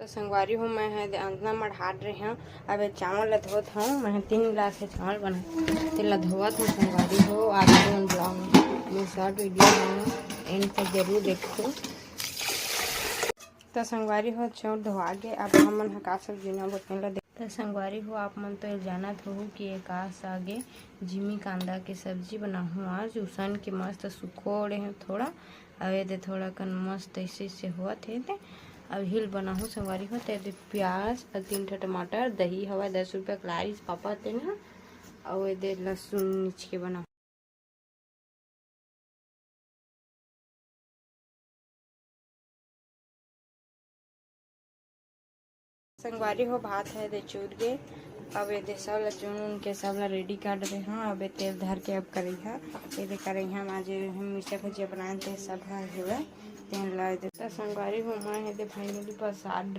तो संगवारी हूँ मैं है अंगना में ढाट रही हूँ। अब चावल ला धोत हूँ। मैं 3 गिलास है चावल बना तेल ला धोवत हूँ। संगवारी हो आप ब्लॉग में शॉर्ट वीडियो में एंड तक जरूर देखो। तो संगवारी हो चावल धोआ के अब हमन का सब्जी ना बतेला। तो संगवारी हो आप मन तो जानत हो कि एक आगे जिमी कांदा के सब्जी बनाहूँ आज उसन के मस्त सुखोड़े हैं थोड़ा अवे दे थोड़ा कन मस्त ऐसे से हुआ थे अब हिल बनाहूँ संगवारी हो ते प्याज और 3 ठो टमाटर दही हवा 10 रुपया क्लारिस पापा ते ना और दे लहसुन नीच के बनाऊँ। संगवारी हो भात है दे चूर के अब ये सब ला चुन के सब ला रेडी कर रहे हैं। अब तेल धर के अब करी है ये करी हम आज हम मिर्चा भुजिया बनाए थे सब है हुए तेल ला देता संगवारी हो मैं है दे फाइनली प्रसाद